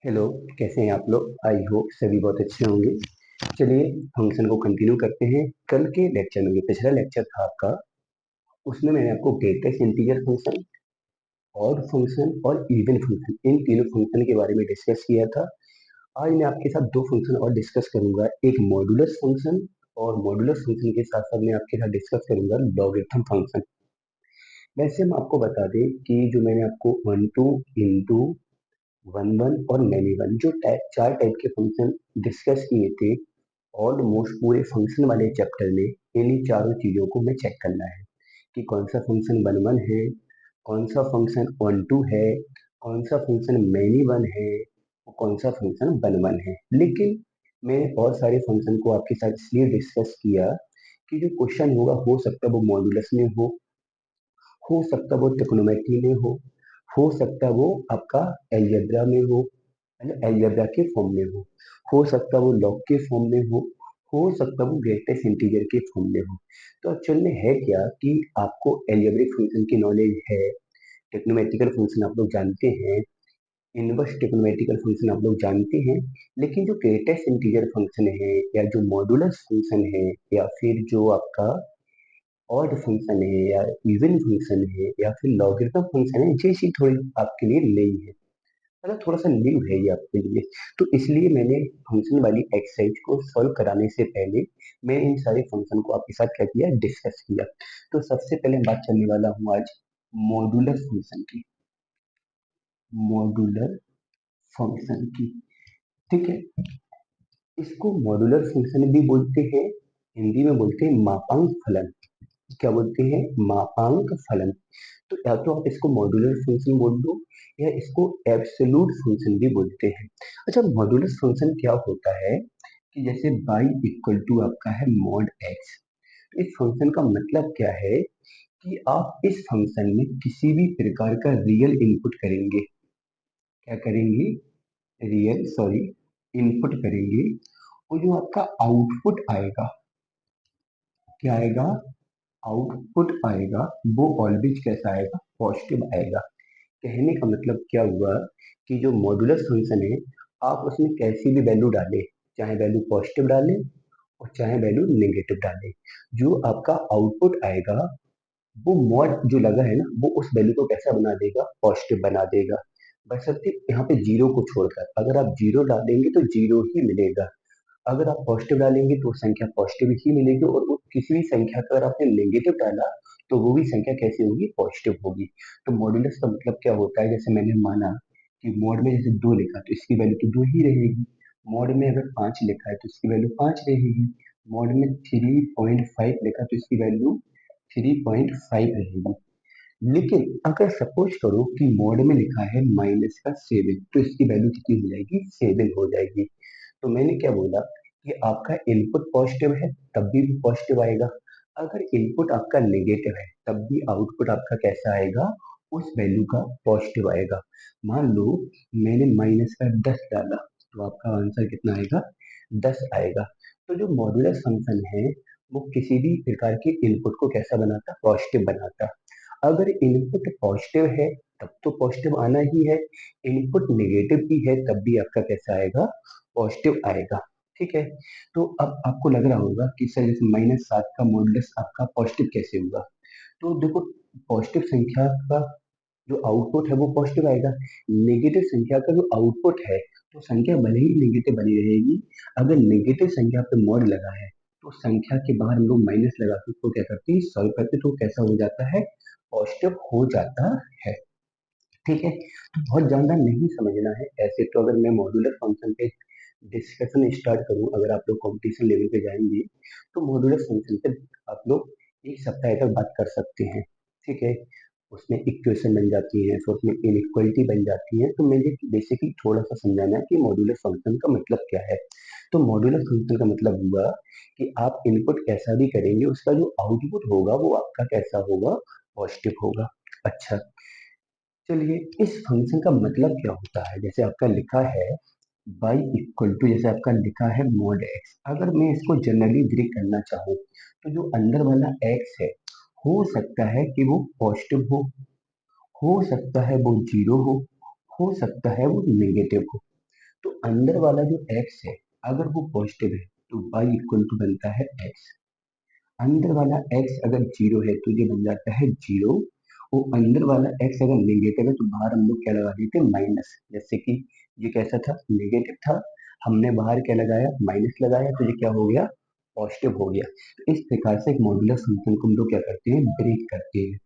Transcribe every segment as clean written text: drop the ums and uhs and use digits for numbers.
Hello, कैसे हैं आप लोग? आई होप सभी बहुत अच्छे होंगे। चलिए फंक्शन को कंटिन्यू करते हैं। कल के लेक्चर में जो पिछला लेक्चर था आपका, उसमें मैंने आपको greatest integer function, odd function और इवन फंक्शन, इन तीनों फंक्शन के बारे में डिस्कस किया था। आज मैं आपके साथ दो फंक्शन और डिस्कस करूंगा, एक मॉड्यूलस फंक्शन, और मॉड्यूलस फंक्शन के साथ साथ मैं आपके साथ डिस्कस करूंगा लॉगरिथम फंक्शन। वैसे हम आपको बता दें कि जो मैंने आपको one two into one one और मैनी वन जो चार टाइप के फंक्शन डिस्कस किए थे ऑलमोस्ट पूरे फंक्शन वाले चैप्टर में, इन्हीं चारों चीजों को मैं चेक करना है कि कौन सा फंक्शन वन वन है, कौन सा फंक्शन वन टू है, कौन सा फंक्शन मैनी वन है, और कौन सा फंक्शन वन वन है। लेकिन मैंने और सारे फंक्शन को आपके साथ इसलिए डिस्कस किया कि जो क्वेश्चन होगा हो सकता है वो मॉड्यूलस में हो सकता है वो ट्रिग्नोमेट्री में हो सकता है वो आपका एलजेब्रा में मतलब एलजेब्रा के फॉर्म में हो सकता है वो लॉग के फॉर्म में हो सकता है वो ग्रेटेस्ट इंटीजर के फॉर्म में हो। तो एक्चुअल में है क्या कि आपको एलजेब्रिक फंक्शन की नॉलेज है, ट्रिग्नोमेट्रिकल फंक्शन आप लोग जानते हैं, इनवर्स ट्रिग्नोमेट्रिकल फंक्शन आप लोग जानते हैं, लेकिन जो ग्रेटेस्ट इंटीजर फंक्शन है या जो मॉड्यूलस फंक्शन है या फिर जो आपका ऑड फंक्शन है या इवन फंक्शन है या फिर लॉगरिथम फंक्शन है, ये चीज थोड़ी आपके लिए नई है, मतलब थोड़ा सा न्यू है ये आपके लिए। तो इसलिए मैंने फंक्शन वाली एक्सरसाइज को सॉल्व कराने से पहले मैं इन सारे फंक्शन को आपके साथ क्या किया, डिस्कस किया। तो सबसे पहले हम बात करने वाला हूँ आज मॉड्यूलर फंक्शन की। मॉड्यूलर फंक्शन की, ठीक है। इसको मॉड्यूलर फंक्शन भी बोलते हैं, हिंदी में बोलते हैं मापांक फलन। क्या बोलते हैं? मापांक फलन। तो या तो आप इसको मॉड्यूलर फंक्शन बोल दो या इसको एब्सोल्यूट फंक्शन भी बोलते हैं। अच्छा, मॉड्यूलर फंक्शन क्या होता है कि जैसे y इक्वल टू आपका है मॉड x। इस फंक्शन का मतलब क्या है कि आप इस फंक्शन में किसी भी प्रकार का रियल इनपुट करेंगे। क्या करेंगे? रियल सॉरी इनपुट करेंगे, और जो आपका आउटपुट आएगा, क्या आएगा? आउटपुट आएगा, वो ऑलवेज कैसा आएगा? पॉजिटिव आएगा। कहने का मतलब क्या हुआ कि जो मॉड्यूलस फंक्शन है, आप उसमें कैसी भी वैल्यू डालें, चाहे वैल्यू पॉजिटिव डालें और चाहे वैल्यू नेगेटिव डालें, जो आपका आउटपुट आएगा वो मॉड जो लगा है ना, वो उस वैल्यू को कैसा बना देगा? पॉजिटिव बना देगा। बशर्ते यहाँ पे जीरो को छोड़कर, अगर आप जीरो डालेंगे तो जीरो ही मिलेगा, अगर आप पॉजिटिव डालेंगे तो संख्या पॉजिटिव ही मिलेगी, और किसी भी संख्या का अगर आपने नेगेटिव डाला तो वो भी संख्या कैसी होगी? पॉजिटिव होगी। तो मॉड्यूलस का मतलब क्या होता है? जैसे मैंने माना कि मॉड में जैसे दो लिखा तो इसकी वैल्यू तो दो ही रहेगी, मॉड में अगर पांच लिखा है तो इसकी वैल्यू पांच रहेगी, मॉड में 3.5 लिखा तो इसकी वैल्यू 3.5 रहेगी। लेकिन अगर सपोज करो कि मॉड में लिखा है माइनस का 7, तो इसकी वैल्यू कितनी हो जाएगी? 7 हो जाएगी। तो मैंने क्या बोला कि आपका इनपुट पॉजिटिव है तब भी पॉजिटिव आएगा, अगर इनपुट आपका नेगेटिव है तब भी आउटपुट आपका कैसा आएगा? उस वैल्यू का पॉजिटिव आएगा। मान लो मैंने माइनस का 10 डाला, तो आपका आंसर कितना आएगा? 10 आएगा। तो जो मॉड्यूलर फंक्शन है वो किसी भी प्रकार के इनपुट को कैसा बनाता? पॉजिटिव बनाता। अगर इनपुट पॉजिटिव है तब तो पॉजिटिव आना ही है, इनपुट नेगेटिव भी है तब भी आपका कैसा आएगा? पॉजिटिव आएगा। ठीक है। तो अब आपको लग रहा होगा कि सर जैसे -7 का मॉडुलस आपका पॉजिटिव कैसे होगा? तो देखो, पॉजिटिव संख्या का जो आउटपुट है वो पॉजिटिव आएगा, नेगेटिव संख्या का जो आउटपुट है तो संख्या भले ही नेगेटिव बनी रहेगी। अगर नेगेटिव संख्या पे मॉड लगा है तो संख्या के बाहर हम लोग माइनस लगा के उसको क्या करते हैं? सॉल्व करते हैं, तो कैसा हो जाता है? पॉजिटिव हो जाता है। ठीक है। तो बहुत ज्यादा नहीं समझना है ऐसे। तो अगर मैं मॉड्यूलर फंक्शन पे डिस्कशन स्टार्ट करूं, अगर आप लोग कंपटीशन लेवल पे जाएंगे तो मॉड्यूलर फंक्शन पे आप लोग एक सप्ताह तक बात कर सकते हैं। ठीक है। उसमें इक्वेशन बन जाती है, फिर उसमें इनइक्वालिटी बन जाती है। तो मुझे बेसिकली थोड़ा सा समझाना है कि मॉड्यूलर फंक्शन का मतलब क्या है। तो मॉड्यूलर फंक्शन का मतलब हुआ कि आप इनपुट कैसा भी करेंगे उसका जो आउटपुट होगा वो आपका कैसा होगा? पॉजिटिव होगा। अच्छा, चलिए इस फंक्शन का मतलब क्या होता है? जैसे आपका लिखा है y इक्वल टू, जैसे आपका लिखा है मॉड x, अगर मैं इसको जनरली ब्रेक करना चाहूँ तो जो अंदर वाला x है हो सकता है कि वो पॉजिटिव हो सकता है वो जीरो हो सकता है वो नेगेटिव हो। तो अंदर वाला जो x है अगर वो पॉजिटिव है तो y इक्वल टू बनता है x। अंदर वाला x अगर जीरो है तो ये बन जाता है जीरो। और अंदर वाला x अगर नेगेटिव है तो बाहर हम लोग क्या लगा देते हैं माइनस। जैसे कि ये कैसा था, नेगेटिव था, हमने बाहर क्या लगाया, माइनस लगाया, तो ये क्या हो गया, पॉजिटिव हो गया। तो इस प्रकार से एक मॉड्यूलर फंक्शन को हम लोग क्या करते हैं, ब्रेक करते हैं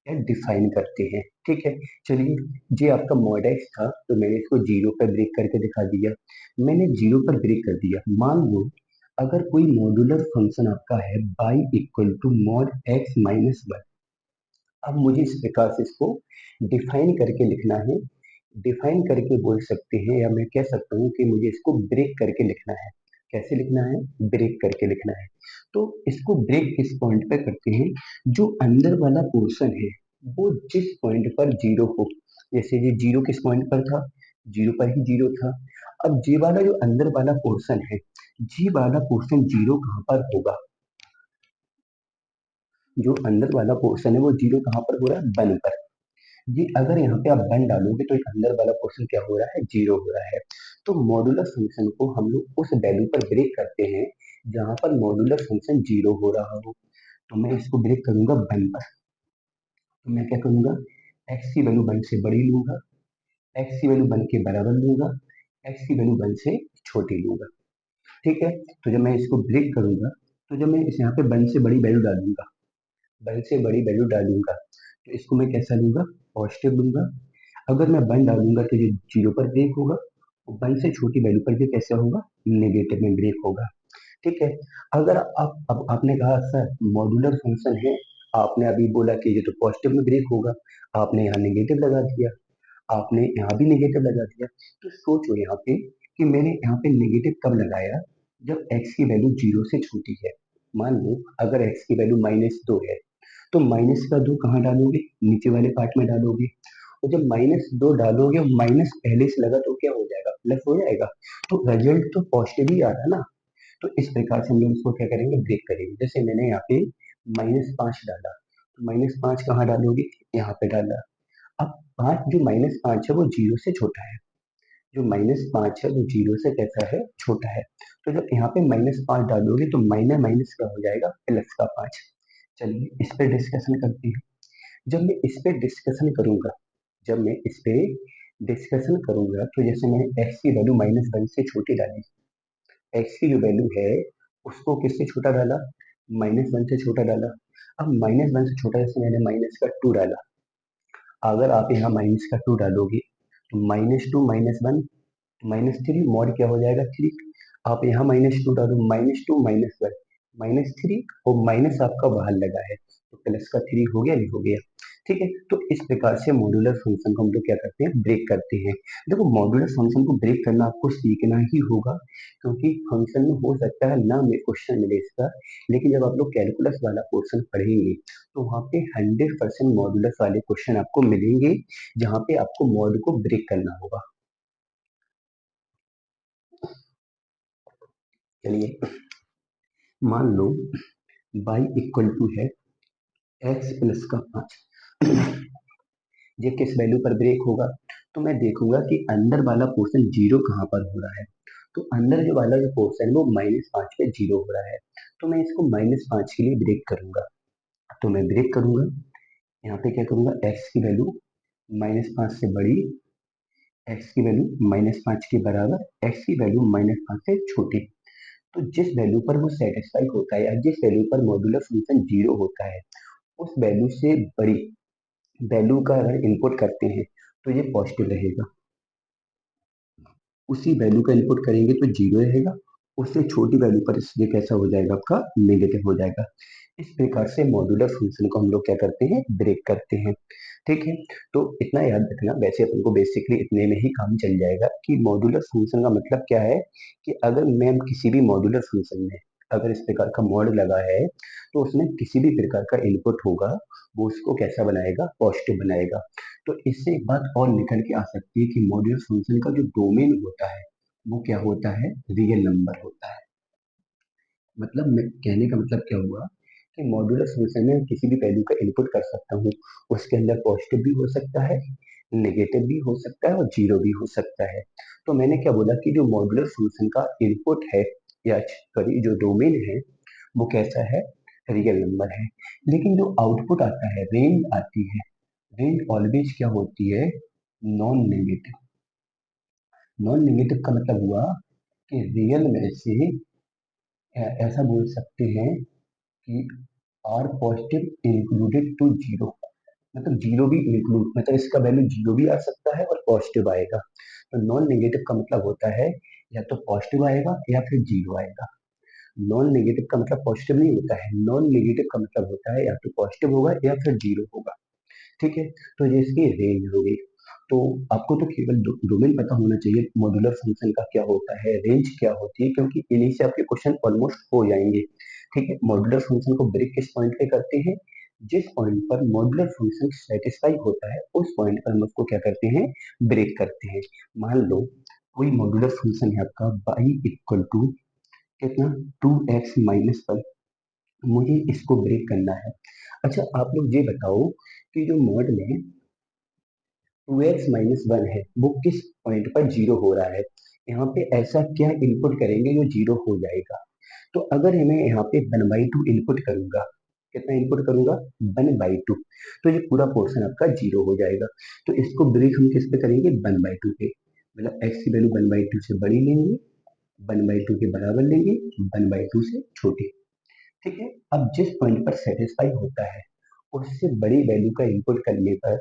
या डिफाइन करते हैं। ठीक है, चलिए, ये आपका मॉड एक्स था तो मैंने इसको जीरो पर ब्रेक करके दिखा दिया। मैंने जीरो पर ब्रेक कर दिया। मान लो अगर कोई मॉड्यूलर फंक्शन आपका है y equal to mod x minus one. अब मुझे इस प्रकार से इसको डिफाइन करके लिखना है। डिफाइन करके बोल सकते हैं या मैं कह सकता हूँ कि मुझे इसको ब्रेक करके लिखना है। कैसे लिखना है, ब्रेक करके लिखना है। तो इसको ब्रेक किस पॉइंट पे करते हैं, जो अंदर वाला पोर्शन है वो जिस पॉइंट पर जीरो हो। जैसे ये जीरो किस पॉइंट पर था, जीरो पर ही जीरो था। अब जी वाला जो अंदर वाला पोर्शन है, जी वाला पोर्शन जीरो कहाँ पर होगा, जो अंदर वाला पोर्शन है वो जीरो कहाँ पर हो रहा है, वन पर। ये अगर यहाँ पे आप वन डालोगे तो एक अंदर वाला पोर्शन क्या हो रहा है, जीरो हो रहा है। तो मॉड्यूलर फंक्शन को हम लोग उस वैल्यू पर ब्रेक करते हैं जहां पर मॉड्यूलर फंक्शन जीरो हो रहा हो। तो मैं इसको ब्रेक करूंगा वन पर। तो मैं क्या करूंगा, एक्स की वैल्यू वन से बड़ी लूंगा, एक्स की वैल्यू वन के बराबर लूंगा, एक्स की वैल्यू वन से छोटी लूंगा। ठीक है, तो जब मैं इसको ब्रेक करूंगा तो जब मैं इस यहाँ पे वन से बड़ी वैल्यू डालूंगा, वन से बड़ी वैल्यू डालूंगा तो इसको मैं कैसा लूंगा, पॉजिटिव लूंगा। अगर मैं वन डालूंगा तो ये जीरो पर ब्रेक होगा, और वन से छोटी वैल्यू पर ये कैसा होगा, नेगेटिव में ब्रेक होगा। ठीक है, अगर आप अब आपने कहा सर मॉड्यूलर फंक्शन है, आपने अभी बोला कि ये तो पॉजिटिव में ब्रेक होगा, आपने यहाँ नेगेटिव लगा दिया, आपने यहाँ भी नेगेटिव लगा दिया। तो सोचो यहाँ पे कि मैंने यहाँ पे नेगेटिव कब लगाया, जब x की वैल्यू जीरो से छोटी है। मान लो अगर x की वैल्यू माइनस दो है तो माइनस का दो कहाँ डालोगे, नीचे वाले पार्ट में डालोगे। और जब माइनस दो डालोगे, माइनस पहले से लगा तो क्या हो जाएगा, प्लस हो जाएगा। तो रिजल्ट तो पॉजिटिव ही आ रहा है ना। तो इस प्रकार से हम लोग इसको क्या करेंगे, ब्रेक करेंगे। जैसे मैंने यहाँ पे माइनस पांच डाला, तो माइनस पांच कहाँ डालोगे, यहाँ पे डाला। अब पांच, जो माइनस पांच है वो जीरो से छोटा है, जो माइनस पांच है वो जीरो से कैसा है, छोटा है। तो जब यहाँ पे माइनस पांच डालोगे तो माइनस माइनस का हो जाएगा प्लस का पांच। चलिए इस पे डिस्कशन करते हैं। जब मैं इस पे डिस्कशन करूंगा, जब मैं इस पे डिस्कशन करूंगा तो जैसे मैंने एक्स की वैल्यू माइनस वन से छोटी डाली, एक्स की जो वैल्यू है उसको किससे छोटा डाला, माइनस वन से छोटा डाला। अब माइनस वन से छोटा, जैसे मैंने माइनस का टू डाला, अगर आप यहाँ माइनस का टू डालोगे तो minus two minus one minus three, mod क्या हो जाएगा, थ्री। आप यहाँ माइनस टू डालो, minus two minus one minus three, और माइनस आपका बाहर लगा है तो प्लस का थ्री हो गया, नहीं हो गया। ठीक है, तो इस प्रकार से मॉड्यूलर फंक्शन को हम लोग क्या करते हैं, ब्रेक करते हैं। देखो मॉड्यूलर फंक्शन को ब्रेक करना आपको सीखना ही होगा, क्योंकि फंक्शन में हो सकता है ना में क्वेश्चन मिले इसका, लेकिन जब आप लोग कैलकुलस वाला पोर्शन पढ़ेंगे तो वहाँ पे 100% मॉड्यूलस वाले क्वेश्चन आपको मिलेंगे, जहाँ पे आपको मॉड को ब्रेक करना होगा। चलिए, मान लो y इक्वल टू है x प्लस का पांच। ये किस वैल्यू पर ब्रेक होगा, तो मैं देखूंगा कि अंदर वाला पोर्शन जीरो कहाँ पर हो रहा है। तो अंदर जो वाला जो पोर्शन है वो माइनस पांच पे जीरो हो रहा है। तो मैं इसको माइनस पांच के लिए ब्रेक करूंगा। तो मैं ब्रेक करूंगा, यहाँ पे क्या करूंगा, x की वैल्यू माइनस पांच से बड़ी, x की वैल्यू माइनस पांच के बराबर, x की वैल्यू माइनस पांच से छोटी। तो जिस वैल्यू पर वो सेटिस्फाई होता है या जिस वैल्यू पर मॉड्यूलर फंक्शन जीरो होता है, उस वैल्यू से बड़ी वैल्यू का अगर इनपुट करते हैं तो ये पॉजिटिव रहेगा। उसी वैल्यू का इनपुट करेंगे तो जीरो रहेगा, उससे छोटी वैल्यू पर ये कैसा हो जाएगा, आपका नेगेटिव हो जाएगा। इस प्रकार से मॉड्यूलर फंक्शन को हम लोग क्या करते हैं, ब्रेक करते हैं। ठीक है, तो इतना याद रखना, वैसे अपन को बेसिकली इतने में ही काम चल जाएगा कि मॉड्यूलर फंक्शन का मतलब क्या है, कि अगर मैं किसी भी मॉड्यूलर फंक्शन में अगर इस प्रकार का मॉड लगा है तो उसमें किसी भी प्रकार का इनपुट होगा, वो उसको कैसा बनाएगा, पॉजिटिव बनाएगा। तो इससे एक बात और निकल के आ सकती है कि मॉड्यूलर फंक्शन का जो डोमेन होता है वो क्या होता है, रियल नंबर होता है। मतलब मैं कहने का मतलब क्या हुआ, कि मॉड्यूलर फंक्शन में किसी भी वैल्यू का इनपुट कर सकता हूँ, उसके अंदर पॉजिटिव भी हो सकता है, नेगेटिव भी हो सकता है और जीरो भी हो सकता है। तो मैंने क्या बोला कि जो मॉड्यूलर फंक्शन का इनपुट है या सॉरी जो डोमेन है वो कैसा है, रियल नंबर है। लेकिन जो आउटपुट आता है, रेंज आती है, रेंज ऑलवेज क्या होती है, नॉन नेगेटिव। नॉन नेगेटिव का मतलब हुआ कि रियल में से ऐसा बोल सकते हैं कि R positive included to zero, मतलब जीरो भी इंक्लूड, मतलब इसका वैल्यू जीरो भी आ सकता है और पॉजिटिव आएगा। तो नॉन नेगेटिव का मतलब होता है या तो पॉजिटिव आएगा या फिर जीरो आएगा। नॉन नेगेटिव का मतलब पॉजिटिव नहीं होता है, नॉन नेगेटिव का मतलब होता है या तो पॉजिटिव होगा या फिर जीरो होगा। ठीक है, तो ये इसकी रेंज हो गई। तो आपको तो केवल डोमेन पता होना चाहिए मॉड्यूलर फंक्शन का क्या होता है, रेंज क्या होती है, क्योंकि इन्हीं से आपके क्वेश्चन ऑलमोस्ट हो जाएंगे। ठीक है, मॉड्यूलर फंक्शन को ब्रेक किस पॉइंट पे करते हैं, जिस पॉइंट पर मॉड्यूलर फंक्शन सेटिस्फाई होता है उस पॉइंट पर हम उसको क्या करते हैं, ब्रेक करते हैं। मान लो कोई मॉड्यूलर फंक्शन है आपका y इक्वल टू कितना, 2x-1, मुझे इसको ब्रेक करना है। अच्छा आप लोग ये बताओ कि जो मॉड में 2x-1 है वो किस पॉइंट पर जीरो हो रहा है, यहाँ पे ऐसा क्या इनपुट करेंगे जो जीरो हो जाएगा। तो अगर मैं यहाँ पे 1/2 इनपुट करूंगा, कितना इनपुट करूंगा, 1/2, तो ये पूरा पोर्शन आपका जीरो हो जाएगा। तो इसको ब्रेक हम किस पे करेंगे, 1/2 पे, मतलब x की वैल्यू 1/2 से बड़ी लेंगे, 1/2 के बराबर लेंगे, 1/2 से छोटी। ठीक है, अब जिस पॉइंट पर सेटिस्फाई होता है उससे बड़ी वैल्यू का इनपुट करने पर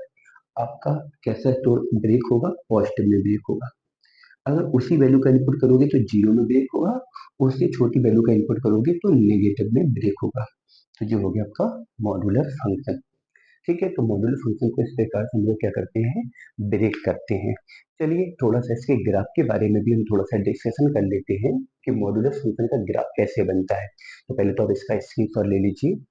आपका कैसा तो ब्रेक होगा, पॉजिटिव में ब्रेक होगा। अगर उसी वैल्यू का इनपुट करोगे तो जीरो में ब्रेक होगा, उससे छोटी वैल्यू का इनपुट करोगे तो नेगेटिव में ब्रेक होगा। तो ये हो गया आपका मॉड्यूलर फंक्शन। ठीक है, तो मॉड्यूलर फंक्शन को इस प्रकार से हम लोग क्या करते हैं, ब्रेक करते हैं। चलिए थोड़ा सा इसके ग्राफ के बारे में भी हम थोड़ा सा डिस्कशन कर लेते हैं कि मॉड्यूलर फंक्शन का ग्राफ कैसे बनता है। तो पहले तो आप इसका स्क्रीनशॉट ले लीजिए।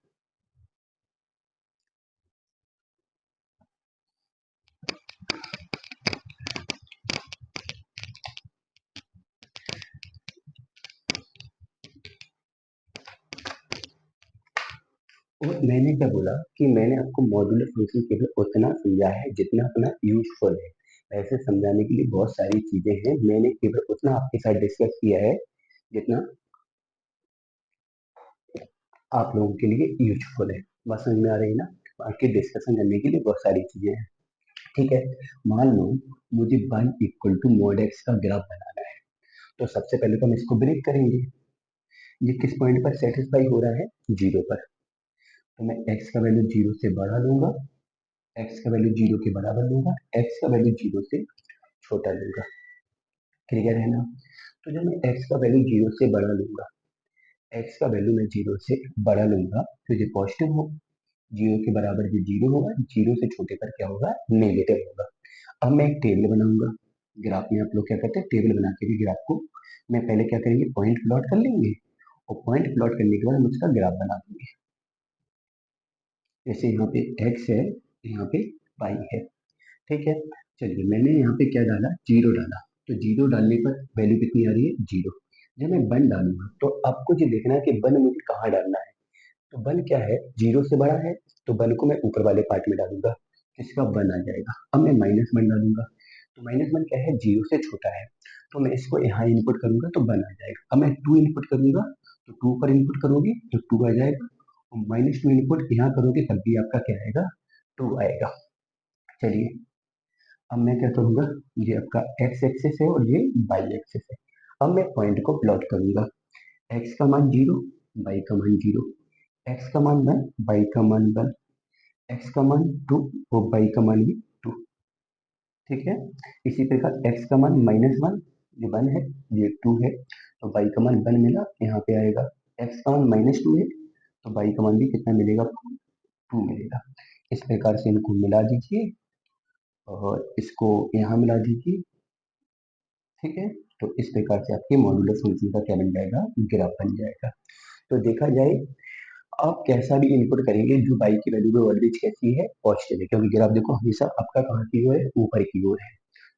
और मैंने क्या बोला कि मैंने आपको मॉड्यूलर फंक्शन केवल उतना समझा है जितना अपना यूजफुल है। ऐसे समझाने के लिए बहुत सारी चीजें हैं, मैंने केवल उतना आपके साथ डिस्कस किया है जितना आप लोगों के लिए यूजफुल है। बात समझ में आ रही है ना, बाकी डिस्कशन करने के लिए बहुत सारी चीजें हैं। ठीक है, मान लो मुझे y equal to mod x का ग्राफ बनाना है। तो सबसे पहले तो हम इसको ब्रेक करेंगे, ये किस पॉइंट पर सेटिस्फाई हो रहा है, जीरो पर। तो मैं x का वैल्यू जीरो से बढ़ा लूंगा, x का वैल्यू जीरो के बराबर लूंगा, x का वैल्यू जीरो से छोटा लूंगा। क्लियर है ना, तो जब मैं x का वैल्यू जीरो से बड़ा लूंगा, x का वैल्यू मैं जीरो से बड़ा लूंगा तो ये पॉजिटिव हो, जीरो के बराबर ये जीरो होगा, जीरो से छोटे पर क्या होगा, नेगेटिव होगा। अब मैं एक टेबल बनाऊंगा, ग्राफ में आप लोग क्या करते हैं, टेबल बना के भी ग्राफ को मैं पहले क्या करेंगे, पॉइंट प्लॉट कर लेंगे, और पॉइंट प्लॉट करने के बाद हम उसका ग्राफ बना देंगे। जैसे यहाँ पे x है, यहाँ पे y है। ठीक है, चलिए मैंने यहाँ पे क्या डाला, जीरो डाला। तो जीरो डालने पर वैल्यू कितनी आ रही है, जीरो। जब मैं वन डालूंगा तो आपको ये देखना है कि वन मुझे कहाँ डालना है। तो वन क्या है, जीरो से बड़ा है, तो वन को मैं ऊपर वाले पार्ट में डालूंगा, इसका वन आ जाएगा। अब मैं माइनस वन डालूंगा, तो माइनस वन क्या है, जीरो से छोटा है, तो मैं इसको यहाँ इनपुट करूंगा तो वन आ जाएगा। अब मैं टू इनपुट करूंगा, तो टू पर इनपुट करोगे तो टू आ जाएगा, और माइनस टू इनपुट यहाँ करोगे तब भी आपका क्या आएगा, टू आएगा। चलिए अब मैं क्या करूंगा, ये आपका एक्स एक्सिस है और ये वाई एक्सिस है। अब मैं पॉइंट को प्लॉट करूंगा, एक्स का मान जीरो, वाई का मान जीरो, एक्स का मान वन, वाई का मान वन, एक्स का मान टू और वाई का मान भी टू। ठीक है, इसी प्रकार एक्स का मान माइनस वन, ये वन है, ये टू है, तो वाई का मान वन मिला, यहाँ पे आएगा। एक्स का मान माइनस टू है, तो वाई का मान भी कितना मिलेगा, टू मिलेगा। इस प्रकार से इनको मिला दीजिए और इसको यहाँ मिला दीजिए। ठीक है, तो इस प्रकार से आपके मॉड्यूलर फंक्शन का क्या बन जाएगा, ग्राफ बन जाएगा। तो देखा जाए आप कैसा भी इनपुट करेंगे, जो बाई की वैल्यू में वोल्टेज कैसी है, पॉजिटिव है, क्योंकि ग्राफ देखो हमेशा आपका कहाँ की ओर है, ऊपर की ओर है।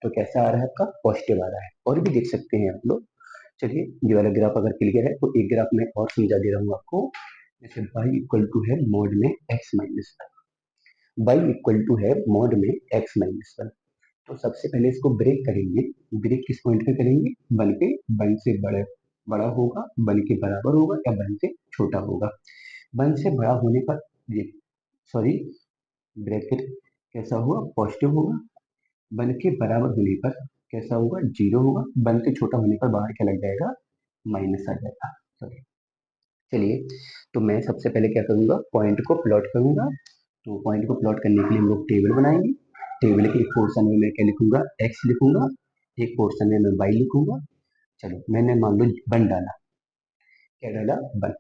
तो कैसा आ रहा है आपका, पॉजिटिव आ रहा है, और भी देख सकते हैं आप लोग। चलिए ये वाला ग्राफ अगर क्लियर है तो एक ग्राफ में और समझा दे रहा हूँ आपको। जैसे y इक्वल टू है मॉड में x minus one, y equal to है मॉड में x माइनस वन। तो सबसे पहले इसको ब्रेक करेंगे। ब्रेक किस पॉइंट पे करेंगे? 1 पे। 1 से बड़ा बड़ा होगा, 1 के बराबर होगा या 1 से छोटा होगा। 1 से बड़ा होने पर ये सॉरी ब्रैकेट कैसा हुआ? पॉजिटिव होगा। 1 के बराबर होने पर कैसा होगा? 0 होगा। 1 के छोटा होने पर बाहर क्या लग जाएगा? माइनस आ जाएगा। सॉरी, चलिए, तो मैं सबसे पहले क्या करूंगा? पॉइंट को प्लॉट करूंगा। तो पॉइंट को प्लॉट करने के लिए हम लोग टेबल बनाएंगे। टेबल के एक पोर्शन में मैं क्या लिखूंगा? एक्स लिखूंगा। एक पोर्शन में मैं वाई लिखूंगा। चलो, मैंने मान लो 1 डाला। क्या डाला? 1।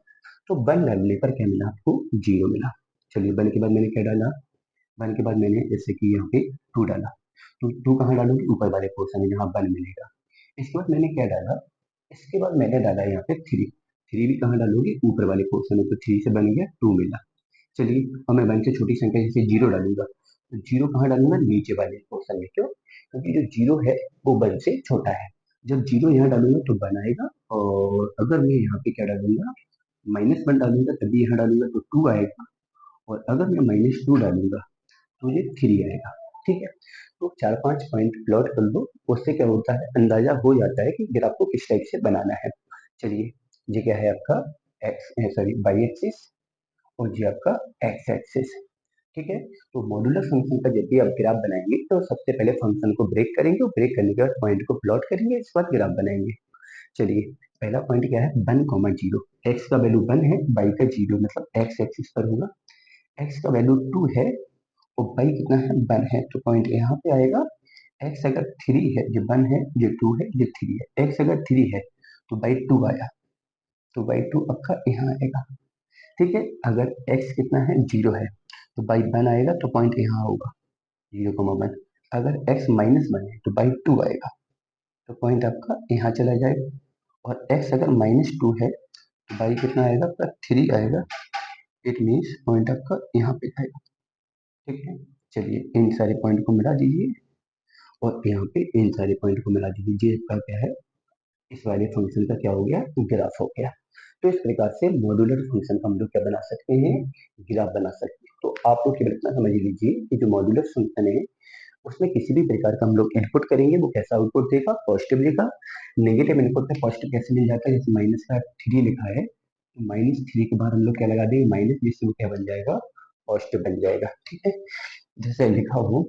तो 1 डालने पर क्या मिला आपको? 0 मिला। चलिए, 1 के बाद मैंने क्या डाला? 1 के बाद मैंने जैसे कि यहाँ पे 2 डाला। तो 2 कहाँ डालूंगी? ऊपर वाले पोर्शन में जहाँ 1 मिलेगा। इसके बाद मैंने क्या डाला? इसके बाद मैंने डाला यहाँ पे 3। 3 भी कहाँ डालूंगी? ऊपर वाले पोर्शन में। तो 3 से बन गया 2 मिला। चलिए, अब मैं 1 से छोटी संख्या जैसे 0 डालूंगा। तो 0 कहाँ डालूंगा? नीचे वाले पोर्शन में। क्यों? क्योंकि जो 0 है वो 1 से छोटा है। जब 0 यहाँ डालूंगा तो 1 आएगा, और अगर मैं यहाँ पे क्या डालूंगा? -1 डालूंगा, तभी यहाँ डालूंगा तो 2 आएगा। और अगर मैं -2 डालूंगा तो ये 3 आएगा। ठीक है, तो 4-5 पॉइंट प्लॉट कर दो। उससे क्या होता है? अंदाजा हो जाता है कि ग्राफ को किस टाइप से बनाना है। चलिए, ये क्या है आपका? एक्स सॉरी वाई एक्सिस, और ये आपका एक्स एक्सिस। ठीक है, तो मॉड्यूलर फंक्शन का जब भी आप ग्राफ बनाएंगे तो सबसे पहले फंक्शन को ब्रेक करेंगे, और ब्रेक करने के बाद पॉइंट को प्लॉट करेंगे, इसके बाद ग्राफ बनाएंगे। चलिए, पहला पॉइंट क्या है? 1,0। एक्स का वैल्यू 1 है, वाई का 0, मतलब एक्स एक्सिस पर होगा। एक्स का वैल्यू 2 है और वाई कितना है? 1 है। तो पॉइंट यहाँ पे आएगा। एक्स अगर 3 है, ये 1 है, ये 2 है, ये 3 है। एक्स अगर 3 है तो बाई 2 आया, तो बाई 2 आपका यहाँ आएगा। ठीक है, अगर x कितना है? 0 है, तो बाई 1 आएगा, तो पॉइंट यहाँ होगा 0,1। अगर x -1 है तो बाई 2 आएगा, तो पॉइंट आपका यहाँ चला जाएगा। और x अगर -2 है तो बाई कितना आएगा? आपका 3 आएगा। इट मीन्स पॉइंट आपका यहाँ पे आएगा। ठीक है, चलिए, इन सारे पॉइंट को मिला दीजिए, और यहाँ पे इन सारे पॉइंट को मिला दीजिए। ये आपका क्या है? इस वाले फंक्शन का क्या हो गया? ग्राफ हो गया। तो इस प्रकार से मॉड्यूलर फंक्शन का हम लोग क्या बना सकते हैं? ग्राफ बना सकते हैं। तो आप लोग केवल इतना समझ लीजिए कि जो मॉड्यूलर फंक्शन है उसमें किसी भी प्रकार का हम लोग इनपुट करेंगे, वो कैसा आउटपुट देगा? पॉजिटिव देगा। नेगेटिव इनपुट में पॉजिटिव कैसे मिल जाता है? जैसे माइनस का 3 लिखा है, तो -3 के बाद हम लोग क्या लगा देंगे? माइनस, जिससे वो क्या बन जाएगा? पॉजिटिव बन जाएगा। ठीक है, जैसे लिखा हो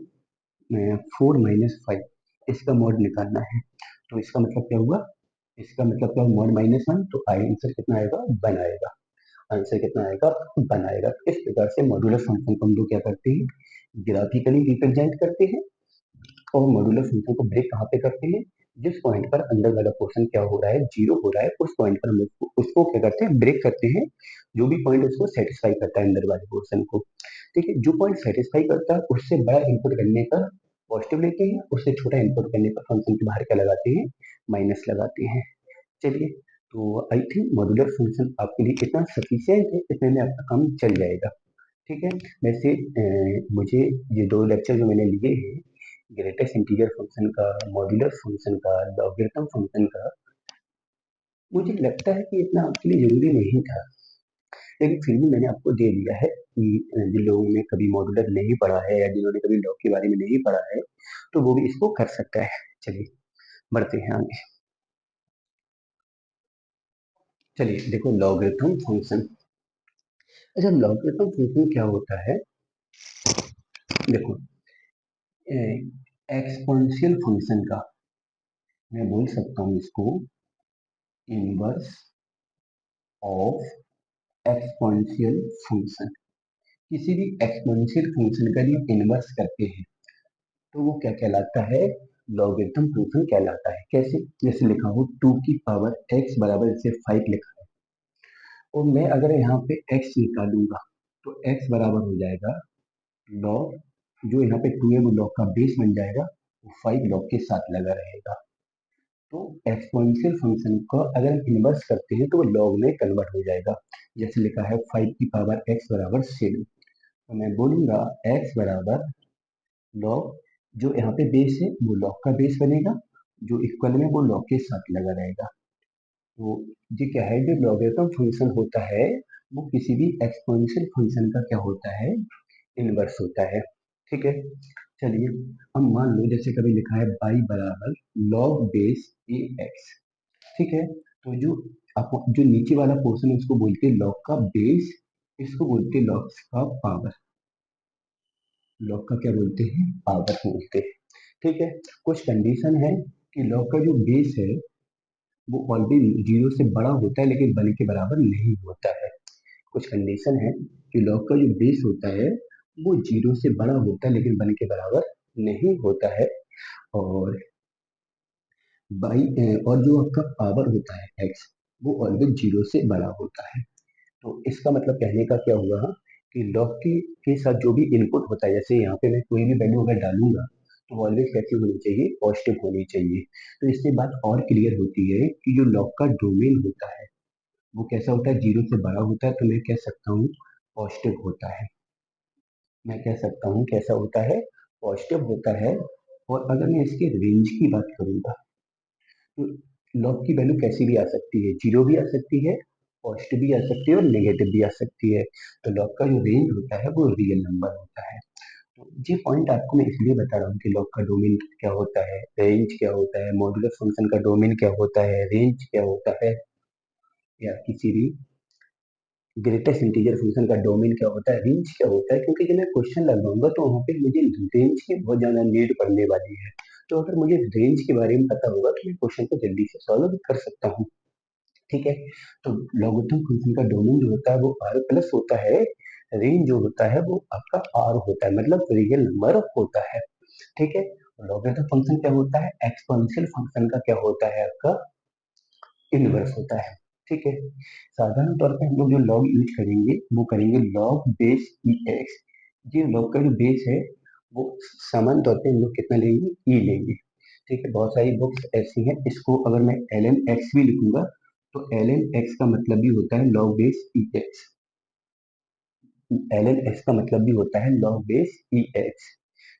4 - 5, इसका मॉड निकालना है, तो इसका मतलब क्या हुआ? इसका मतलब क्या? मॉड -1, तो आंसर कितना आएगा? 1 आएगा। आंसर कितना आएगा? 1 आएगा। इस प्रकार से मॉड्यूलर फंक्शन को हम लोग क्या करते हैं? ग्राफिकली रिप्रेजेंट करते हैं। और मॉड्यूलर फंक्शन को ब्रेक कहाँ पे करते हैं? जिस पॉइंट पर अंदर वाला पोर्शन क्या हो रहा है? 0 हो रहा है, उस पॉइंट पर हम उसको क्या करते हैं? ब्रेक करते हैं। जो भी पॉइंट उसको सेटिस्फाई करता है अंदर वाले पोर्शन को। ठीक है, जो पॉइंट सेटिस्फाई करता है उससे बड़ा इनपुट करने पर पॉजिटिव लेते हैं, उससे छोटा इनपुट करने पर फंक्शन के बाहर क्या लगाते हैं? माइनस लगाते हैं। चलिए, तो आई थिंक मॉड्यूलर फंक्शन आपके लिए इतना सफिशियंट है, इतने में आपका काम चल जाएगा। ठीक है, वैसे मुझे ये 2 लेक्चर जो मैंने लिए हैं, ग्रेटेस्ट इंटीजर फंक्शन का, मॉड्यूलर फंक्शन का, लॉगरिथम फंक्शन का, मुझे लगता है कि इतना आपके लिए जरूरी नहीं था, लेकिन फिर भी मैंने आपको दे दिया है कि जिन लोगों ने कभी मॉड्यूलर नहीं पढ़ा है या जिन्होंने कभी लॉग के बारे में नहीं पढ़ा है, तो वो भी इसको कर सकता है। चलिए, बढ़ते हैं आगे। चलिए, देखो लॉगरिथम फंक्शन। अच्छा, लॉगरिथम फंक्शन क्या होता है? देखो, एक्सपोनेंशियल फंक्शन का मैं बोल सकता हूँ इसको इनवर्स ऑफ एक्सपोनेंशियल फंक्शन। किसी भी एक्सपोनेंशियल फंक्शन का जब इनवर्स करते हैं तो वो क्या कहलाता है? लॉगरिथम फंक्शन कहलाता है। कैसे? जैसे लिखा हो 2 की पावर x बराबर, जैसे 5 लिखा है, और मैं अगर यहाँ पे x निकालूंगा तो x बराबर हो जाएगा लॉग, जो यहाँ पे 2 है वो लॉग का बेस बन जाएगा, वो 5 लॉग के साथ लगा रहेगा। तो एक्सपोनेंशियल फंक्शन को अगर हम इन्वर्स करते हैं तो वो लॉग में कन्वर्ट हो जाएगा। जैसे लिखा है 5 की पावर x बराबर 7, तो मैं बोलूंगा x बराबर लॉग, जो यहाँ पे बेस है वो लॉग का बेस बनेगा, जो इक्वल में वो लॉग के साथ लगा रहेगा। तो ये क्या है? जो लॉगरिथम फंक्शन होता है वो किसी भी एक्सपोनेंशियल फंक्शन का क्या होता है? इनवर्स होता है। ठीक है, चलिए, अब मान लो जैसे कभी लिखा है y बराबर log बेस ए एक्स, ठीक है। तो जो जो नीचे वाला पोर्शन है उसको बोलते हैं लॉग का बेस, इसको बोलते हैं लॉग का पावर। लॉग का क्या बोलते हैं? पावर बोलते हैं, ठीक है। कुछ कंडीशन है कि लॉग का जो बेस है वो ऑलरेडी जीरो से बड़ा होता है लेकिन वन के बराबर नहीं होता है। कुछ कंडीशन है कि लॉग का जो बेस होता है वो जीरो से बड़ा होता है लेकिन वन के बराबर नहीं होता है। और और जो आपका पावर होता है एक्स, वो ऑलवेज जीरो से बड़ा होता है। तो इसका मतलब कहने का क्या हुआ कि लॉग के साथ जो भी इनपुट होता है, जैसे यहाँ पे मैं कोई भी वैल्यू अगर डालूंगा तो ऑलवेज कैसी होनी चाहिए? पॉजिटिव होनी चाहिए। तो इससे बात और क्लियर होती है कि जो लॉग का डोमेन होता है वो कैसा होता है? जीरो से बड़ा होता है, तो मैं कह सकता हूँ पॉजिटिव होता है। मैं कह सकता हूँ कैसा होता है? पॉजिटिव होता है। और अगर मैं इसके रेंज की बात करूंगा तो लॉग की वैल्यू कैसी भी आ सकती है, जीरो भी आ सकती है, पॉजिटिव भी आ सकती है और नेगेटिव भी आ सकती है। तो लॉग का जो रेंज होता है वो रियल नंबर होता है। तो ये पॉइंट आपको मैं इसलिए बता रहा हूँ कि लॉग का डोमेन क्या होता है, रेंज क्या होता है, मॉड्यूलर फंक्शन का डोमेन क्या होता है, रेंज क्या होता है, या किसी भी ग्रेटेस्ट इंटीजर फंक्शन का डोमेन क्या होता है, रेंज क्या होता है। क्योंकि जब मैं क्वेश्चन लगाऊंगा तो वहां पे मुझे रेंज की बहुत ज्यादा नीड पड़ने वाली है। तो अगर मुझे रेंज के बारे में पता होगा तो मैं क्वेश्चन को जल्दी से सॉल्व भी कर सकता हूँ, ठीक है। तो लॉगरिथम फंक्शन का डोमेन जो होता है वो आर प्लस होता है, रेंज जो होता है वो आपका आर होता है, मतलब रियल नंबर होता है, ठीक है। लॉगरिथम फंक्शन क्या होता है? एक्सपोनेंशियल फंक्शन का क्या होता है? आपका इनवर्स होता है, ठीक है। साधारण तौर पे हम लोग जो लॉग यूज करेंगे वो करेंगे लॉग बेस ई एक्स। ये लॉग का जो बेस है वो सामान्य तौर पे हम लोग कितना लेंगे? ई लेंगे, ठीक है। बहुत सारी बुक्स ऐसी हैं, इसको अगर मैं एल एन एक्स भी लिखूंगा तो एल एन एक्स का मतलब भी होता है लॉग बेस ई एक्स। एल एन एक्स का मतलब भी होता है लॉग बेस ई एक्स,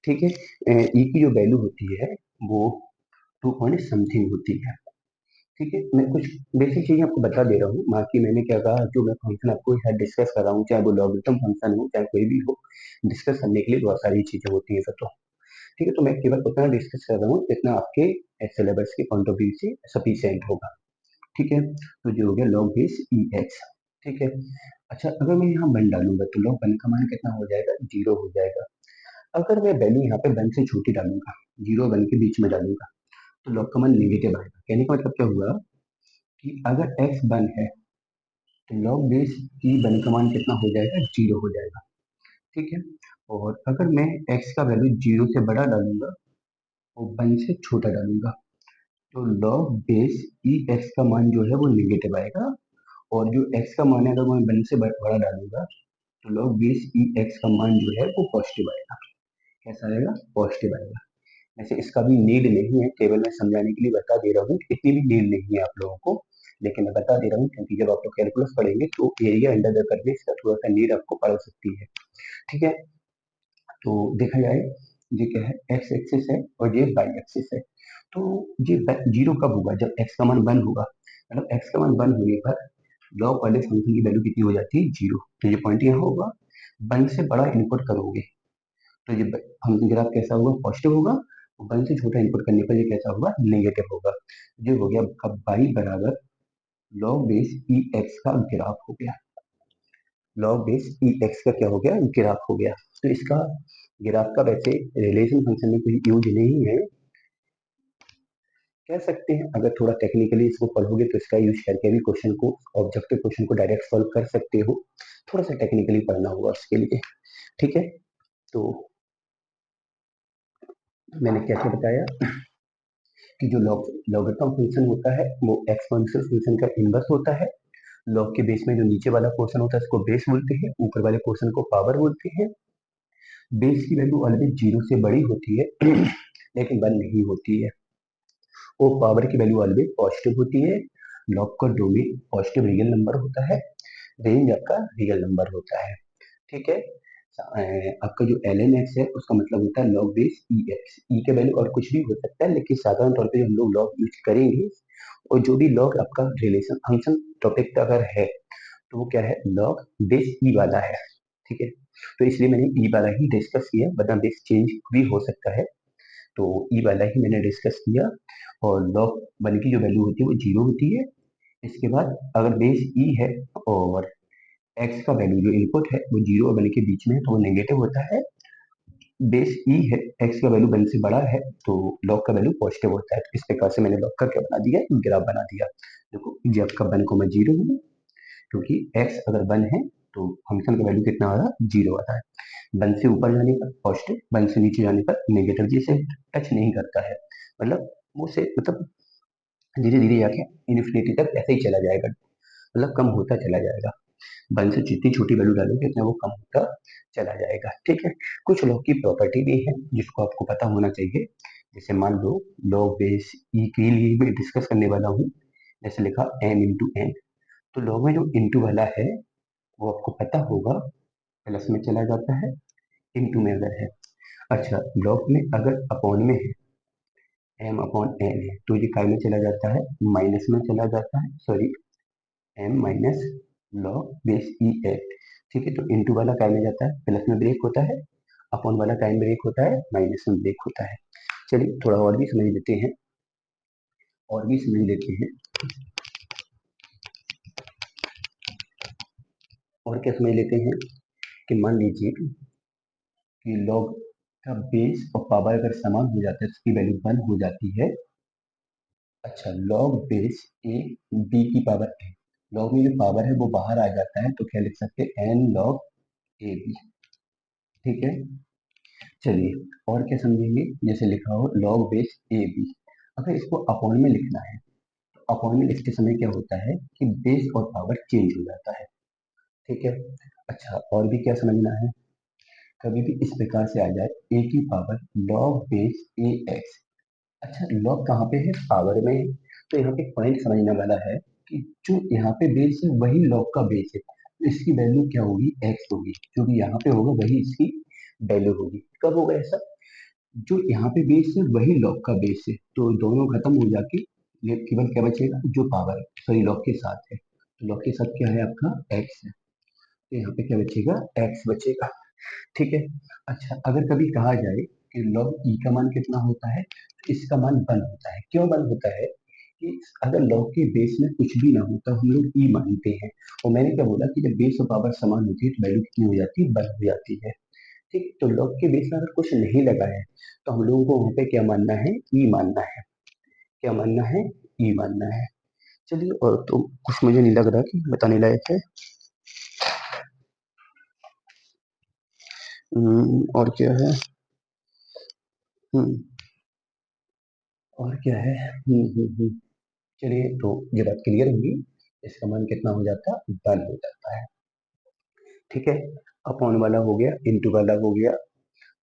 ठीक है। ई की जो वैल्यू होती है वो टू पॉइंट समथिंग होती है, ठीक है। मैं कुछ बेसिक चीजें आपको बता दे रहा हूँ, बाकी मैंने क्या कहा, जो मैं फंक्शन आपको यहाँ डिस्कस कर रहा हूँ, चाहे वो लॉगरिथम फंक्शन हो चाहे कोई भी हो, डिस्कस करने के लिए बहुत सारी चीजें होती है फिर तो, ठीक है। तो मैं केवल उतना डिस्कस कर रहा हूँ जितना आपके सिलेबस के पॉइंट ऑफ व्यू से सफिशिएंट होगा, ठीक है। तो जो हो गया लॉग बेस ई एक्स, ठीक है। अच्छा, अगर मैं यहाँ वन डालूंगा तो लॉग वन का मान कितना हो जाएगा? जीरो हो जाएगा। अगर मैं वैल्यू यहाँ पे वन से छोटी डालूंगा, जीरो वन के बीच में डालूंगा, तो लॉग का मान नेगेटिव आएगा। कहने का मतलब क्या हुआ कि अगर एक्स वन है तो लॉग बेस ई वन का मान कितना हो जाएगा? जीरो हो जाएगा, ठीक है। और अगर मैं एक्स का वैल्यू जीरो से बड़ा डालूंगा और वन से छोटा डालूंगा तो लॉग बेस ई एक्स का मान जो है वो नेगेटिव आएगा। और जो एक्स का मान है अगर मैं वन से बड़ा डालूंगा तो लॉग बेस ई एक्स का मान जो है वो पॉजिटिव आएगा। कैसा आएगा? पॉजिटिव आएगा। वैसे इसका भी नीड नहीं है, केवल मैं समझाने के लिए बता दे रहा हूँ, इतनी भी नीड नहीं है आप लोगों को, लेकिन मैं बता दे रहा हूँ क्योंकि जब आप लोग कैलकुलस पढ़ेंगे तो एरिया अंडर द कर्व इसका थोड़ा सा नीड आपको पड़ सकती है, ठीक है। तो देखा जाए ये क्या है? एक्स एक्सिस है और ये वाई एक्सिस है। तो ये जीरो कब होगा? जब एक्स का मान वन होगा, मतलब एक्स का मान वन होने पर लॉग वाले फंक्शन की वैल्यू कितनी हो जाती है? जीरो। तो ये पॉइंट यहाँ होगा, वन से बड़ा इनपुट करोगे तो ये फंक्शन ग्राफ कैसा होगा? पॉजिटिव होगा। और वन से छोटा इनपुट करने पर ये कैसा होगा? नेगेटिव होगा। ये हो गया अब वाई बराबर लॉग बेस ई एक्स का ग्राफ हो गया। लॉग बेस ई एक्स का क्या हो गया? ग्राफ हो गया। तो इसका ग्राफ का वैसे रिलेशन फंक्शन में कोई यूज नहीं है, कह सकते हैं अगर थोड़ा टेक्निकली इसको पढ़ोगे तो इसका यूज करके भी क्वेश्चन को, ऑब्जेक्टिव क्वेश्चन को डायरेक्ट सॉल्व कर सकते हो। थोड़ा सा टेक्निकली पढ़ना होगा उसके लिए, ठीक है। तो मैंने क्या क्या बताया कि जो लॉगरिथम फंक्शन होता है वो एक्सपोनेंशियल फंक्शन का इनवर्स होता है। लॉग के बेस में जो नीचे वाला पोर्शन होता है उसको बेस बोलते हैं, ऊपर वाले पोर्शन को पावर बोलते हैं। बेस की वैल्यू ऑलवेज जीरो से बड़ी होती है लेकिन वन नहीं होती है। और पावर की वैल्यू ऑलवेज पॉजिटिव होती है। लॉग का डोमेन पॉजिटिव रियल नंबर होता है, रेंज आपका रियल नंबर होता है, ठीक है। आपका जो एल एन एक्स है उसका मतलब होता है लॉग बेस ई एक्स। ई के वैल्यू और कुछ भी हो सकता है लेकिन साधारण तौर पे हम लोग लॉग यूज करेंगे। और जो भी लॉग आपका रिलेशन फंक्शन टॉपिक का अगर है तो वो क्या है? लॉग बेस ई वाला है, ठीक है। तो इसलिए मैंने ई वाला ही डिस्कस किया, वरना बेस चेंज भी हो सकता है। तो ई वाला ही मैंने डिस्कस किया। और लॉग वन की जो वैल्यू होती है वो जीरो होती है। इसके बाद अगर बेस ई है और एक्स का वैल्यू जो इनपुट है वो जीरो और वन के बीच में है तो वो नेगेटिव होता है। बेस ई है, एक्स का वैल्यू वन से बड़ा है तो लॉग का वैल्यू पॉजिटिव होता है। तो इस प्रकार से मैंने लॉग का क्या बना दिया, ग्राफ बना दिया। देखो ये आपका वन को मैं जीरो हूँ, क्योंकि x अगर वन है तो फंक्शन का वैल्यू कितना आ रहा है, जीरो आ रहा है। वन से ऊपर जाने पर पॉजिटिव, वन से नीचे जाने पर नेगेटिव, जिसे टच नहीं करता है, मतलब वो से मतलब धीरे धीरे जाके इन्फिनिटी तक ऐसे ही चला जाएगा, मतलब कम होता चला जाएगा। वन से जितनी छोटी वैल्यू डालोगे उतना वो कम होता चला जाएगा। ठीक है, कुछ लॉग की प्रॉपर्टी भी है जिसको आपको पता होना चाहिए। जैसे मान लो लॉग बेस ई के लिए मैं डिस्कस करने वाला हूँ। जैसे लिखा एन इंटू एन, तो लॉग में जो इंटू वाला है वो आपको पता होगा प्लस में चला जाता है, इंटू में अगर है। अच्छा, लॉग में अगर अपॉन में है, एम अपॉन एन है, तो ये काय में चला जाता है, माइनस में चला जाता है, sorry m minus log base e eight. ठीक है, तो इंटू वाला काय में जाता है, प्लस में ब्रेक होता है, अपॉन वाला काय में ब्रेक होता है, माइनस में ब्रेक होता है। चलिए थोड़ा और भी समझ लेते हैं, और भी समझ लेते हैं। और क्या समझ लेते हैं कि मान लीजिए कि लॉग का बेस और पावर अगर समान हो जाता है तो उसकी वैल्यू वन हो जाती है। अच्छा, लॉग बेस ए बी की पावर ए, लॉग में जो पावर है वो बाहर आ जाता है तो क्या लिख सकते हैं, एन लॉग ए बी। ठीक है, चलिए और क्या समझेंगे। जैसे लिखा हो लॉग बेस ए बी, अगर इसको अपॉन में लिखना है तो अपॉन में लिखते समय क्या होता है कि बेस और पावर चेंज हो जाता है। ठीक है, अच्छा और भी क्या समझना है, कभी भी इस प्रकार से आ जाए ए की पावर लॉग बेस ए एक्स। अच्छा, लॉग कहाँ पे है, पावर में है। तो यहाँ पे पॉइंट समझने वाला है कि जो यहाँ पे बेस है वही लॉग का बेस है, तो इसकी वैल्यू क्या होगी, एक्स होगी। जो भी यहाँ पे होगा वही इसकी वैल्यू होगी। कब होगा ऐसा, जो यहाँ पे बेस है वही लॉग का बेस है, तो दोनों खत्म हो जाके ये केवल क्या बचेगा, जो पावर सॉरी लॉग के साथ है, तो लॉग के साथ क्या है आपका एक्स है, तो यहाँ पे क्या बचेगा, एक्स बचेगा। ठीक है, अच्छा अगर कभी कहा जाए कि लॉग ई का मान कितना होता है, तो इसका मान वन होता है। क्यों वन होता है कि अगर लॉग के बेस में कुछ भी ना हो तो हम लोग ई मानते हैं। और मैंने क्या बोला कि जब बेस और पावर समान होती है तो वैल्यू कितनी हो जाती है, वन हो जाती है। ठीक, तो लॉग के बेस में अगर कुछ नहीं लगा है तो हम लोगों को वहां पे क्या मानना है, ई मानना है। क्या मानना है, ई मानना है। चलिए, और तो कुछ मुझे नहीं लग रहा कि बताने लायक है। और क्या है, हम्म, और क्या है, चलिए तो ये बात क्लियर होगी, इसका मान कितना हो जाता है, वन हो जाता है। ठीक है, अपॉन वाला हो गया, इंटू वाला हो गया।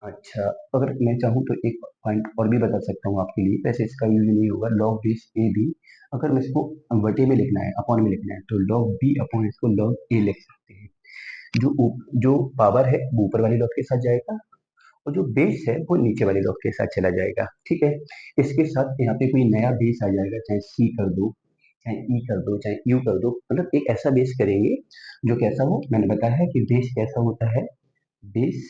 अच्छा, अगर मैं चाहूँ तो एक पॉइंट और भी बता सकता हूँ आपके लिए, वैसे इसका यूज नहीं होगा, लॉग बेस ए बी। अगर मैं इसको बटे में लिखना है, अपॉन में लिखना है, तो लॉग बी अपॉन इसको लॉग ए लिख सकते हैं। जो पावर है वो ऊपर वाले लॉग के साथ जाएगा, और जो बेस है वो नीचे वाले लॉग के साथ चला जाएगा। ठीक है, इसके साथ यहाँ पे कोई नया बेस आ जाएगा, चाहे सी कर दो, चाहे ई कर दो, चाहे यू कर दो, मतलब एक ऐसा बेस करेंगे जो कैसा हो। मैंने बताया है कि बेस कैसा होता है, बेस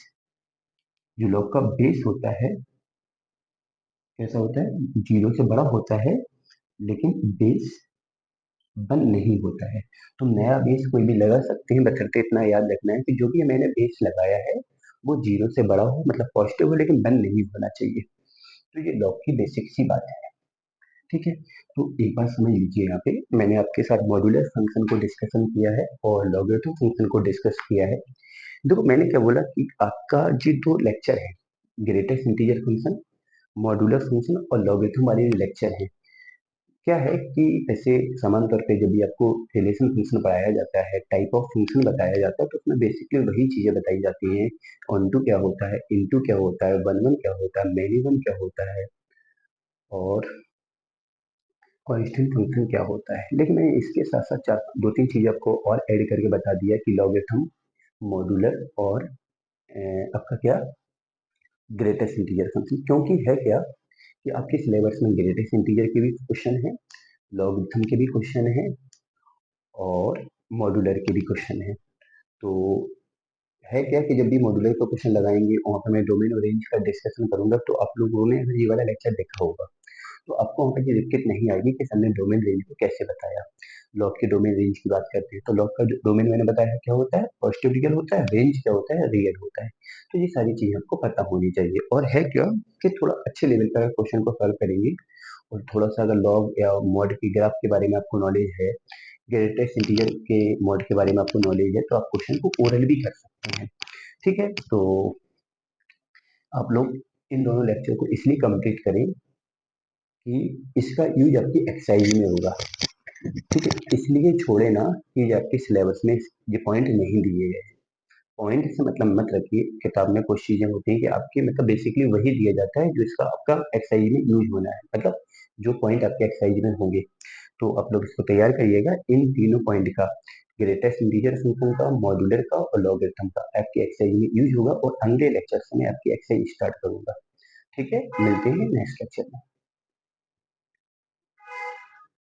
जो लॉग का बेस होता है कैसा होता है, जीरो से बड़ा होता है, लेकिन बेस वन नहीं होता है। तो नया बेस कोई भी लगा सकते हैं, बशर्ते इतना याद रखना है कि जो भी मैंने बेस लगाया है वो जीरो से बड़ा हो, मतलब पॉजिटिव हो, लेकिन वन नहीं होना चाहिए। तो ये लॉग की बेसिक सी बात है। ठीक है, तो एक बात समझ लीजिए, यहाँ पे मैंने आपके साथ मॉड्यूलर फंक्शन को डिस्कशन किया है और लॉगरिथम फंक्शन को डिस्कस किया है। देखो मैंने क्या बोला कि आपका जो दो लेक्चर है, greatest integer function, modular function और लॉगरिथम वाले लेक्चर हैं, क्या है कि ऐसे समान तौर पे जब भी आपको रिलेशन फंक्शन पढ़ाया जाता है, टाइप ऑफ फंक्शन बताया जाता है, तो उसमें बेसिकली वही चीजें बताई जाती हैं। ऑन टू क्या होता है, इनटू क्या होता है, वन वन क्या होता है, मैनी वन क्या होता है, और कांस्टेंट फंक्शन क्या होता है। लेकिन मैंने इसके साथ साथ चार दो तीन चीजें आपको और ऐड करके बता दिया कि लॉगरिथम, मॉड्यूलर और आपका क्या, ग्रेटेस्ट इंटीजर फंक्शन। क्योंकि है क्या कि आपके सिलेबस में ग्रेटेस्ट इंटीजर के भी क्वेश्चन है, लॉगरिथम के भी क्वेश्चन है, और मॉड्यूलर के भी क्वेश्चन है। तो है क्या कि जब भी मॉड्यूलर का क्वेश्चन लगाएंगे वहाँ पे मैं डोमेन और रेंज का डिस्कशन करूंगा, तो आप लोगों ने अगर ये वाला लेक्चर देखा होगा तो आपको वहाँ पे ये दिक्कत नहीं आएगी कि हमने डोमेन रेंज को कैसे बताया। लॉग की डोमेन रेंज की बात करते हैं तो लॉग का डोमेन मैंने बताया क्या होता है, पॉजिटिव रियल होता है, रेंज क्या होता है, रियल होता है। तो ये सारी चीजें आपको पता होनी चाहिए। और है क्या कि थोड़ा अच्छे लेवल का क्वेश्चन को सॉल्व करेंगे और थोड़ा सा अगर लॉग या मॉड की ग्राफ के बारे में आपको नॉलेज है, ग्रेटेस्ट इंटीजर के मॉड के बारे में आपको नॉलेज है, तो आप क्वेश्चन को ओरल भी कर सकते हैं। ठीक है, तो आप लोग इन दोनों लेक्चर को इसलिए कंप्लीट करें कि इसका यूज आपकी एक्सरसाइज में होगा। ठीक है, इसलिए छोड़े ना कि आपके सिलेबस में ये पॉइंट नहीं दिए गए। पॉइंट से मतलब मत रखिए, किताब में कुछ चीजें होती हैं कि आपके मतलब बेसिकली वही दिया जाता है जो इसका आपका एक्सरसाइज में यूज होना है, मतलब जो पॉइंट आपके एक्सरसाइज में होंगे। तो आप लोग इसको तैयार करिएगा, इन तीनों पॉइंट का, ग्रेटेस्ट इंटीजर फंक्शन का, मॉड्यूलर का और लॉगरिथम का आपके एक्सरसाइज में यूज होगा और अगले लेक्चर से मैं आपकी एक्सरसाइज स्टार्ट करूंगा। ठीक है, मिलते हैं नेक्स्ट लेक्चर में।